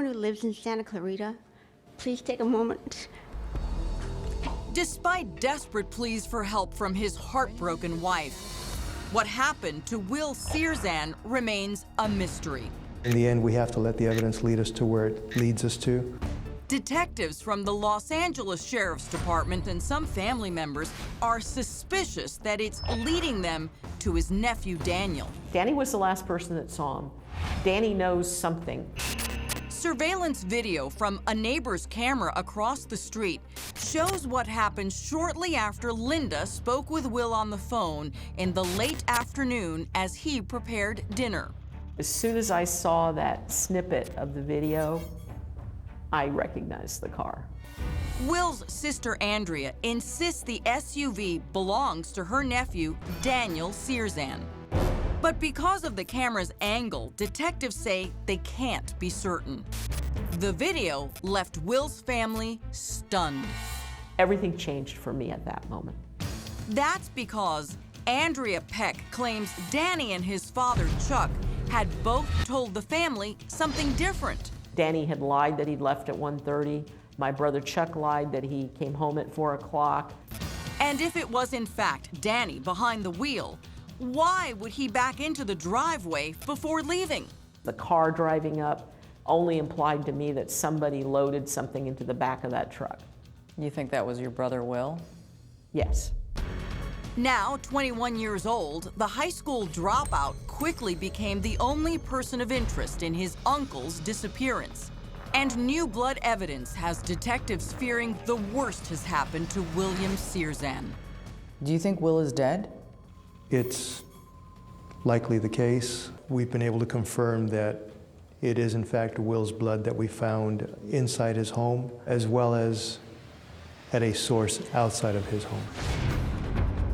anyone who lives in Santa Clarita, please take a moment. Despite desperate pleas for help from his heartbroken wife, what happened to Will Searzan remains a mystery. In the end, we have to let the evidence lead us to where it leads us to. Detectives from the Los Angeles Sheriff's Department and some family members are suspicious that it's leading them to his nephew, Daniel. Danny was the last person that saw him. Danny knows something. Surveillance video from a neighbor's camera across the street shows what happened shortly after Linda spoke with Will on the phone in the late afternoon as he prepared dinner. As soon as I saw that snippet of the video, I recognized the car. Will's sister Andrea insists the SUV belongs to her nephew, Daniel Searzan. But because of the camera's angle, detectives say they can't be certain. The video left Will's family stunned. Everything changed for me at that moment. That's because Andrea Peck claims Danny and his father, Chuck, had both told the family something different. Danny had lied that he'd left at 1:30. My brother Chuck lied that he came home at 4 o'clock. And if it was in fact Danny behind the wheel, why would he back into the driveway before leaving? The car driving up only implied to me that somebody loaded something into the back of that truck. You think that was your brother, Will? Yes. Now 21 years old, the high school dropout quickly became the only person of interest in his uncle's disappearance. And new blood evidence has detectives fearing the worst has happened to William Searzan. Do you think Will is dead? It's likely the case. We've been able to confirm that it is in fact Will's blood that we found inside his home, as well as at a source outside of his home.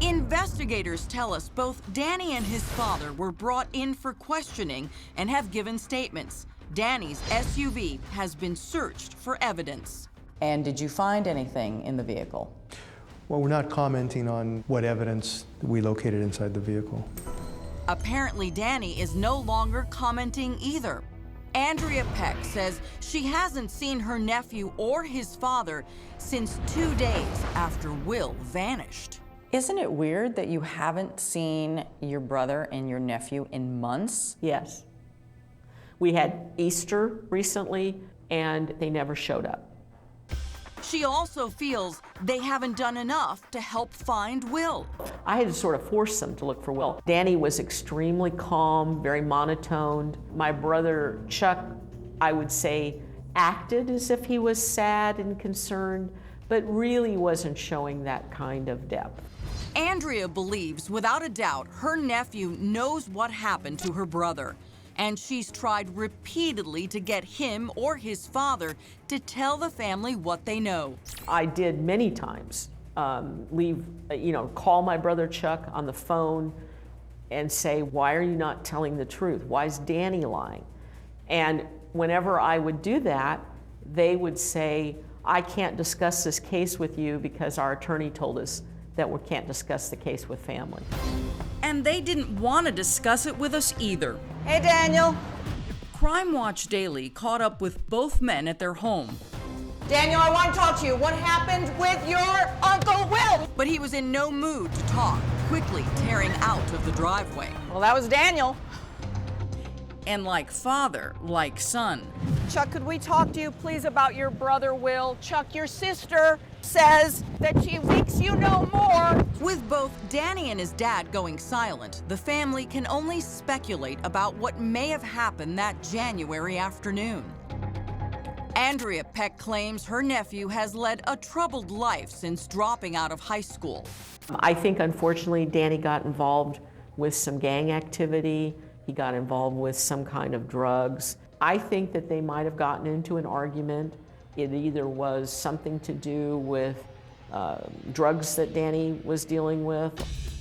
Investigators tell us both Danny and his father were brought in for questioning and have given statements. Danny's SUV has been searched for evidence. And did you find anything in the vehicle? Well, we're not commenting on what evidence we located inside the vehicle. Apparently, Danny is no longer commenting either. Andrea Peck says she hasn't seen her nephew or his father since 2 days after Will vanished. Isn't it weird that you haven't seen your brother and your nephew in months? Yes. We had Easter recently, and they never showed up. She also feels they haven't done enough to help find Will. I had to sort of force them to look for Will. Danny was extremely calm, very monotoned. My brother Chuck, I would say, acted as if he was sad and concerned, but really wasn't showing that kind of depth. Andrea believes, without a doubt, her nephew knows what happened to her brother. And she's tried repeatedly to get him or his father to tell the family what they know. I did many times call my brother Chuck on the phone and say, why are you not telling the truth? Why is Danny lying? And whenever I would do that, they would say, I can't discuss this case with you because our attorney told us that we can't discuss the case with family. And they didn't want to discuss it with us either. Hey, Daniel. Crime Watch Daily caught up with both men at their home. Daniel, I want to talk to you. What happened with your Uncle Will? But he was in no mood to talk, quickly tearing out of the driveway. Well, that was Daniel. And like father, like son. Chuck, could we talk to you, please, about your brother Will? Chuck, your sister says that she thinks you know more. With both Danny and his dad going silent, the family can only speculate about what may have happened that January afternoon. Andrea Peck claims her nephew has led a troubled life since dropping out of high school. I think, unfortunately, Danny got involved with some gang activity. He got involved with some kind of drugs. I think that they might have gotten into an argument. It either was something to do with drugs that Danny was dealing with.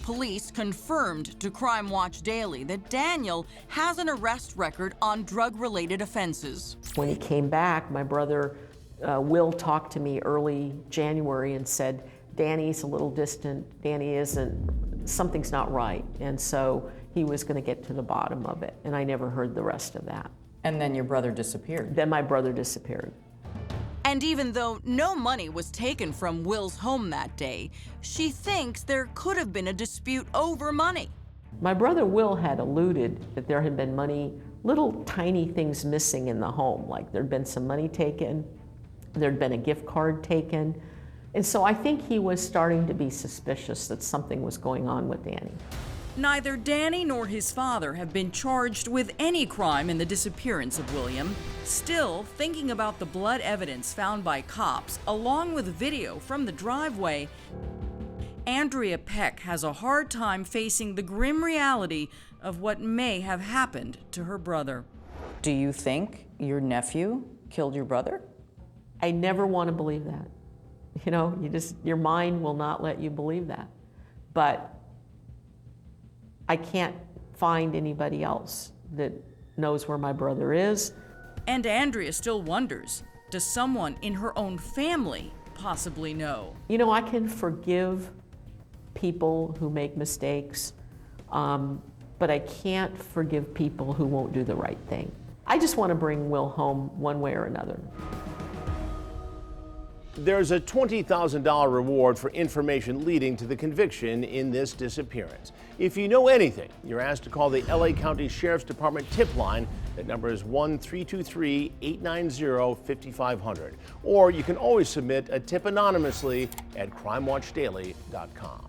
Police confirmed to Crime Watch Daily that Daniel has an arrest record on drug-related offenses. When he came back, my brother Will talked to me early January and said, Danny's a little distant, Danny isn't, something's not right. And so he was going to get to the bottom of it, and I never heard the rest of that. And then your brother disappeared. Then my brother disappeared. And even though no money was taken from Will's home that day, she thinks there could have been a dispute over money. My brother Will had alluded that there had been money, little tiny things missing in the home, like there'd been some money taken, there'd been a gift card taken. And so I think he was starting to be suspicious that something was going on with Danny. Neither Danny nor his father have been charged with any crime in the disappearance of William. Still, thinking about the blood evidence found by cops, along with video from the driveway, Andrea Peck has a hard time facing the grim reality of what may have happened to her brother. Do you think your nephew killed your brother? I never want to believe that. You know, your mind will not let you believe that. But I can't find anybody else that knows where my brother is. And Andrea still wonders, does someone in her own family possibly know? You know, I can forgive people who make mistakes, but I can't forgive people who won't do the right thing. I just want to bring Will home one way or another. There's a $20,000 reward for information leading to the conviction in this disappearance. If you know anything, you're asked to call the LA County Sheriff's Department tip line. That number is 1-323-890-5500. Or you can always submit a tip anonymously at crimewatchdaily.com.